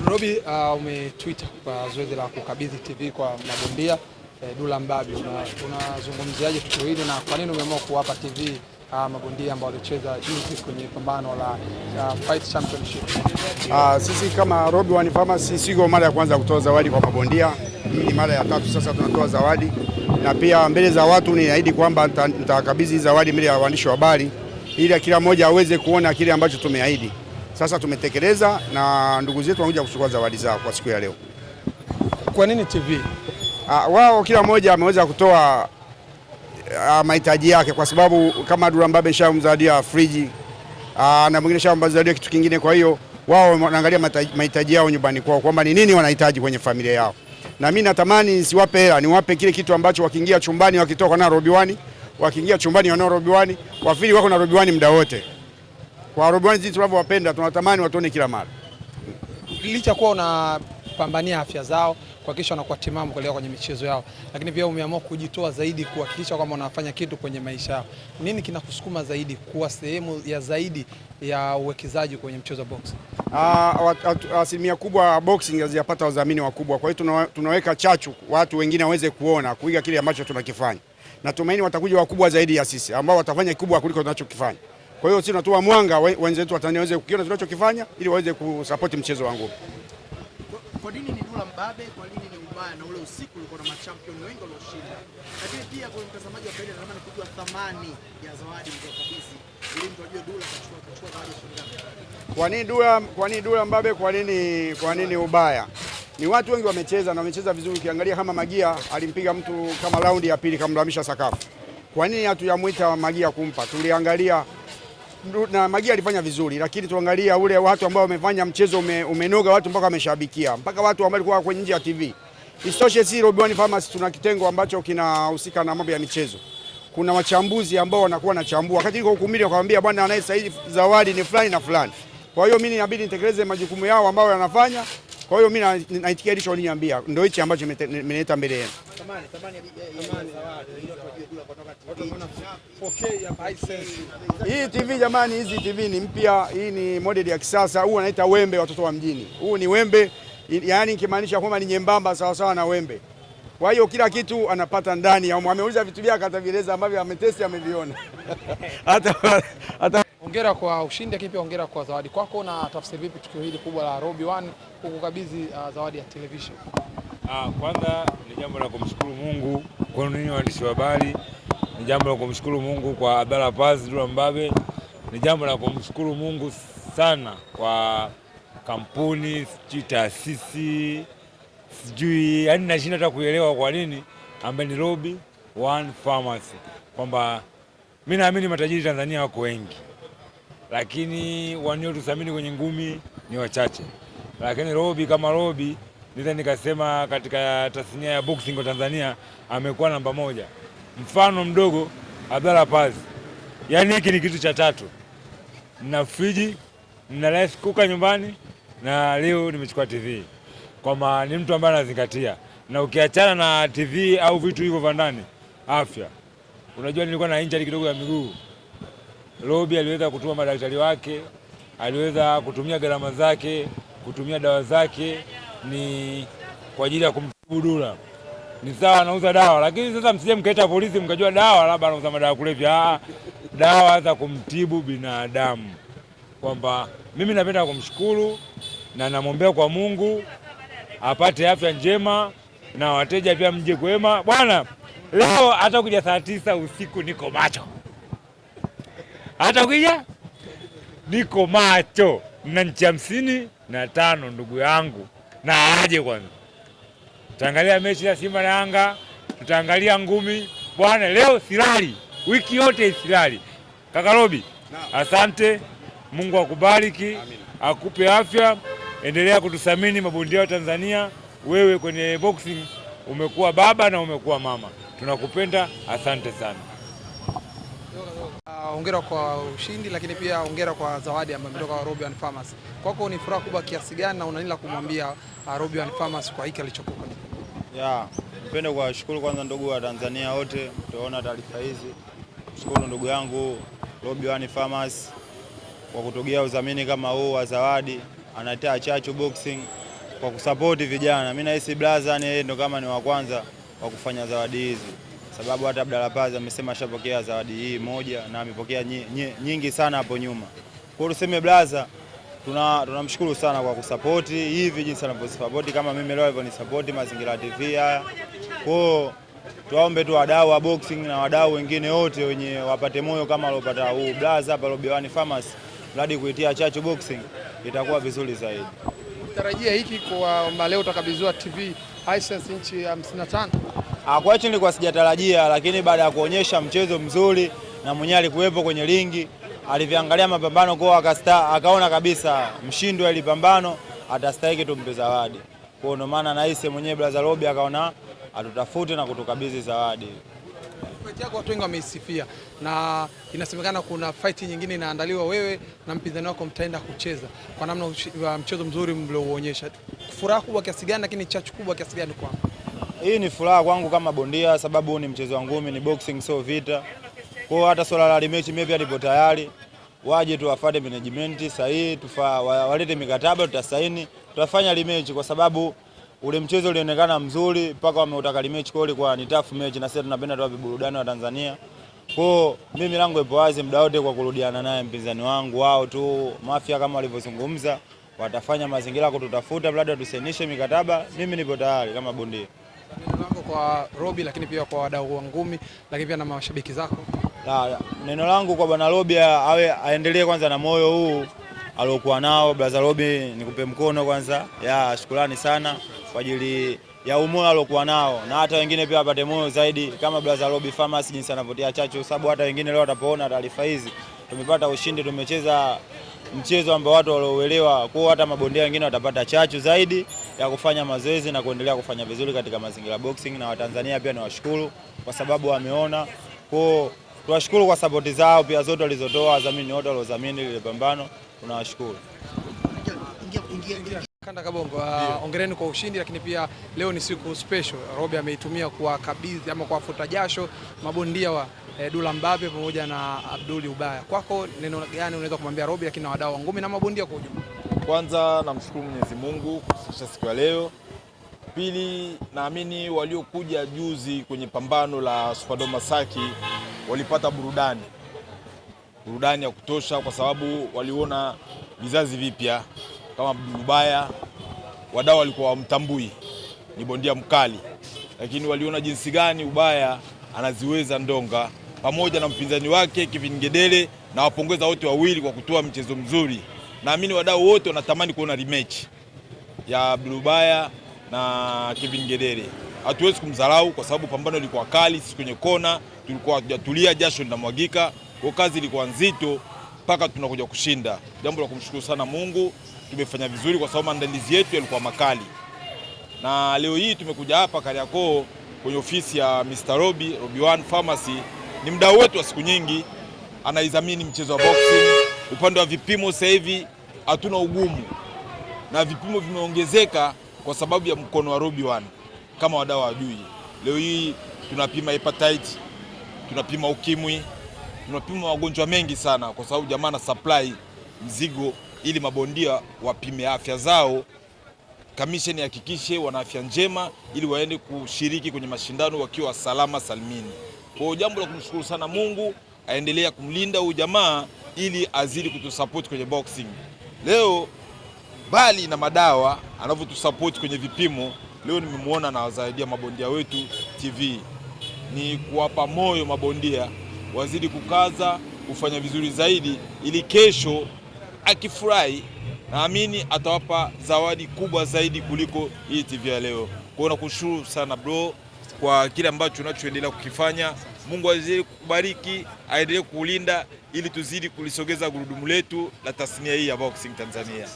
Robi, umetweet kwa zoezi la kukabidhi TV kwa mabondia Dula Mbabe. Unazungumziaje tukio hili na kwa nini umeamua kuwapa TV mabondia ambao walicheza juzi kwenye pambano la Fight Championship? Sisi kama Robi One Pharmacy sio mara ya kwanza kutoa zawadi kwa mabondia. Hii ni mara ya 3 sasa tunatoa zawadi, na pia mbele za watu niahidi kwamba nitakabidhi zawadi mbele ya waandishi wa habari ili kila mmoja aweze kuona kile ambacho tumeahidi. Sasa tumetekeleza na ndugu zetu wanakuja kuchukua zawadi zao kwa siku ya leo. Kwa nini TV? Wao kila mmoja ameweza kutoa mahitaji yake, kwa sababu kama Dula Mbabe shamzawadia friji na mwingine shamzawadia kitu kingine. Kwa hiyo wao wanaangalia mahitaji yao nyumbani kwao kwamba ni nini wanahitaji kwenye familia yao, na mimi natamani nisiwape hela, niwape kile kitu ambacho wakiingia chumbani wakitoka na Robi One, wakiingia chumbani wana Robi One, wafili wako na Robi One muda wote. Kwa Robi One tunavyowapenda tunatamani watuone kila mara. Licha kuwa unapambania afya zao kuhakikisha wanakuwa timamu kuelekea kwenye michezo yao, lakini pia umeamua kujitoa zaidi kuhakikisha kwamba unafanya kitu kwenye maisha yao. Nini kinakusukuma zaidi kuwa sehemu ya zaidi ya uwekezaji kwenye mchezo wa boxing? Asilimia kubwa boxing hazijapata wadhamini wakubwa, kwa hiyo tunaweka chachu watu wengine waweze kuona kuiga kile ambacho tunakifanya, na tumaini watakuja wakubwa zaidi ya sisi ambao watafanya kikubwa kuliko tunachokifanya. Kwa hiyo sisi tunatoa mwanga wenzetu wa Tanzania waweze kukiona tunachokifanya ili waweze kusupport mchezo wangu. Kwa nini ni Dula Mbabe? Kwa nini ni ubaya na ule usiku ulikuwa na machampion wengi walioshinda? Lakini pia kwa mtazamaji wa kawaida anatamani kujua thamani ya zawadi mtakabidhi ili mtu ajue Dula atachukua zawadi shilingi. Kwa nini Dula Mbabe? Kwa nini ubaya? Ni watu wengi wamecheza na wamecheza vizuri. Ukiangalia kama Magia alimpiga mtu kama raundi ya pili kamlamisha sakafu. Kwa nini hatujamuita Magia kumpa? Tuliangalia na Magia alifanya vizuri, lakini tuangalia ule watu ambao wamefanya mchezo umenoga, watu mpaka wameshabikia, mpaka watu ambao walikuwa kwenye nje ya TV. Isitoshe, si Robi One Pharmacy tuna kitengo ambacho kinahusika na mambo ya michezo. Kuna wachambuzi ambao wanakuwa wanachambua. Wakati niko hukumili wakamwambia bwana anayestahili zawadi ni fulani na fulani. Kwa hiyo mimi inabidi nitekeleze majukumu yao ambao wanafanya. Kwa hiyo mimi naitikia hicho waliniambia. Ndio hichi ambacho nimeleta mbele yenu. Hii TV jamani, hizi TV ni mpya, hii ni model ya kisasa. Huu anaita wembe watoto wa mjini. Huu ni wembe, yani nikimaanisha kwamba ni nyembamba sawa sawa na wembe. Kwa hiyo kila kitu anapata ndani. Ameuliza vitu vyake atavieleza ambavyo ametesti ameviona. Hata hongera kwa ushindi, lakini pia hongera kwa zawadi kwako. Na tafsiri vipi tukio hili kubwa la Robi One kukukabidhi zawadi ya television? Kwanza ni jambo la kumshukuru Mungu kwa ninyi waandishi wa habari. Ni jambo la kumshukuru Mungu kwa Abdalla Paz Dula Mbabe. Ni jambo la kumshukuru Mungu sana kwa kampuni, sijui taasisi, sijui yani nashinda hata kuelewa kwa nini ambaye ni Robi One Pharmacy, kwamba mimi naamini matajiri Tanzania wako wengi, lakini wanaotuthamini kwenye ngumi ni wachache. Lakini Robi kama Robi ndio nikasema katika tasnia ya boxing kwa Tanzania amekuwa namba 1. Mfano mdogo Abdalla Paz. Yaani hiki ni kitu cha 3. Nina friji, nina rice cooker nyumbani na leo nimechukua TV. Kwamba ni mtu ambaye anazingatia. Na ukiachana na TV au vitu hivyo vya ndani, afya. Unajua nilikuwa na injury kidogo ya miguu. Robi aliweza kutuma madaktari wake, aliweza kutumia gharama zake, kutumia dawa zake ni kwa ajili ya kumtibu Dula. Ni sawa anauza dawa, lakini sasa msije mkaita polisi mkajua dawa labda anauza madawa kulevya. Dawa za kumtibu binadamu. Kwamba mimi napenda kumshukuru na namwombea kwa Mungu apate afya njema na wateja pia mje kwema. Bwana, leo hata kuja saa 9 usiku niko macho. Hata kuja niko macho. Na nchi 55 ndugu yangu. Na aje kwanza. Tutaangalia mechi ya Simba na Yanga, tutaangalia ngumi. Bwana leo silali, wiki yote silali. Kaka Robi, asante. Mungu akubariki, akupe afya. Endelea kututhamini mabondia wa Tanzania. Wewe kwenye boxing umekuwa baba na umekuwa mama. Tunakupenda, asante sana. Hongera kwa ushindi, lakini pia hongera kwa zawadi ambayo imetoka kwa Robi One Pharmacy. Kwako ni furaha kubwa kiasi gani na una nini la kumwambia Robi One Pharmacy kwa hiki alichokupa? Napenda kuwashukuru kwanza ndugu wa Tanzania wote tunaona taarifa hizi. Shukuru ndugu yangu Robi One Pharmacy kwa kutogea udhamini kama huu wa zawadi. Anaita chachu boxing. kwa kusapoti vijana. Mimi nahisi Blaza ni ndo kama ni wa kwanza wa kufanya zawadi hizi, sababu hata Abdalla Paz amesema ashapokea zawadi hii moja na amepokea nyingi sana hapo nyuma. Kwa hiyo tuseme Blaza tunamshukuru sana kwa kusapoti hivi jinsi anavyosapoti, kama mimi leo alivyonisapoti Mazingira TV haya. Kwa hiyo tuwaombe tu wadau wa boxing na wadau wengine wote wenye wapate moyo kama alopata huu Blaza hapa Robi One Pharmacy, hadi kuitia Chachu Boxing itakuwa vizuri zaidi. Tarajia hiki kwa leo utakabidhiwa TV Hisense inchi ya 55. Kwa hiyo nilikuwa sijatarajia, lakini baada ya kuonyesha mchezo mzuri na mwenyewe alikuwepo kwenye ringi, alivyoangalia mapambano kwa akaona kabisa mshindi wa ile pambano atastahili tumpe zawadi. Kwa hiyo maana nahisi mwenyewe Blaza Robi akaona atutafute na kutukabidhi zawadi. Fight yako watu wengi wameisifia na inasemekana kuna fight nyingine inaandaliwa, wewe na mpinzani wako mtaenda kucheza kwa namna mchezo mzuri mliouonyesha. Furaha kubwa kiasi gani, lakini chachu kubwa kiasi gani kwako? Hii ni furaha kwangu kama bondia, sababu ni mchezo wa ngumi, ni boxing, sio vita. Kwa hiyo hata swala la rematch mimi pia nipo tayari, waje tu wafuate management sahihi, walete mikataba, tutasaini, tutafanya rematch, kwa sababu ule mchezo ulionekana mzuri mpaka wameutaka rematch. Kwa hiyo ilikuwa ni tough match, na sisi tunapenda tuwape burudani wa Tanzania. Kwa hiyo mimi langu ipo wazi muda wote kwa kurudiana naye mpinzani wangu. Wao tu Mafia kama walivyozungumza watafanya mazingira kututafuta, labda tusainishe mikataba, mimi nipo tayari kama bondia. Neno langu kwa Robi, lakini pia kwa wadau wa ngumi, lakini pia na mashabiki zako? Neno langu kwa bwana Robi aendelee kwanza na moyo huu aliokuwa nao. Blaza Robi, nikupe mkono kwanza, shukrani sana kwa ajili ya umoja aliokuwa nao, na hata wengine pia wapate moyo zaidi kama Blaza Robi Pharmacy jinsi anavyotia chachu, sababu hata wengine leo watapoona taarifa hizi tumepata ushindi, tumecheza mchezo ambao watu walioelewa. Kwa hata mabondia wengine watapata chachu zaidi ya kufanya mazoezi na kuendelea kufanya vizuri katika mazingira boxing, na Watanzania pia niwashukuru kwa sababu wameona. Kwa tuwashukuru kwa sapoti zao pia zote walizotoa, wadhamini wote waliodhamini ile pambano, tunawashukuru. Kanda Kabongo, ongereni kwa ushindi, lakini pia leo ni siku special. Robi ameitumia kuwakabidhi ama kuwafuta jasho mabondia wa Dula Mbabe pamoja na Abduli Ubaya. Kwako neno gani unaweza kumwambia Robi, lakini na wadau wa ngumi na mabondia kwa ujumla? Kwanza namshukuru Mwenyezi Mungu kufikisha siku ya leo. Pili, naamini waliokuja juzi kwenye pambano la Superdome Masaki walipata burudani ya kutosha, kwa sababu waliona vizazi vipya kama Abdul Ubaya. Wadau walikuwa wamtambui, ni bondia mkali, lakini waliona jinsi gani Ubaya anaziweza ndonga pamoja na mpinzani wake Kevin Ngedere, na wapongeza wote wawili kwa kutoa mchezo mzuri. Naamini wadau wote wanatamani kuona rematch ya Abdul Ubaya na Kevin Ngedere. Hatuwezi kumdharau kwa sababu pambano lilikuwa kali, sisi kwenye kona tulikuwa hatujatulia, jasho linamwagika, kwa kazi ilikuwa nzito mpaka tunakuja kushinda. Jambo la kumshukuru sana Mungu, tumefanya vizuri kwa sababu maandalizi yetu yalikuwa makali. Na leo hii tumekuja hapa Kariakoo kwenye ofisi ya Mr. Robi One Pharmacy. Ni mdau wetu wa siku nyingi, anaidhamini mchezo wa boxing. Upande wa vipimo sasa hivi hatuna ugumu, na vipimo vimeongezeka kwa sababu ya mkono wa Robi One. Kama wadau wajui, leo hii tunapima hepatitis, tunapima ukimwi, tunapima magonjwa mengi sana, kwa sababu jamaa na supply mzigo ili mabondia wapime afya zao, kamisheni hakikishe wana afya njema ili waende kushiriki kwenye mashindano wakiwa salama salimini. Kwa jambo la kumshukuru sana Mungu, aendelea kumlinda huyu jamaa ili azidi kutusupport kwenye boxing. Leo bali na madawa anavyotusupport kwenye vipimo, leo nimemwona na wasaidia mabondia wetu TV. Ni kuwapa moyo mabondia wazidi kukaza, kufanya vizuri zaidi, ili kesho akifurahi, naamini atawapa zawadi kubwa zaidi kuliko hii TV ya leo. Kwa hiyo nakushukuru sana bro kwa kile ambacho unachoendelea kukifanya. Mungu azidi kubariki, aendelee kulinda ili tuzidi kulisogeza gurudumu letu la tasnia hii ya boxing Tanzania.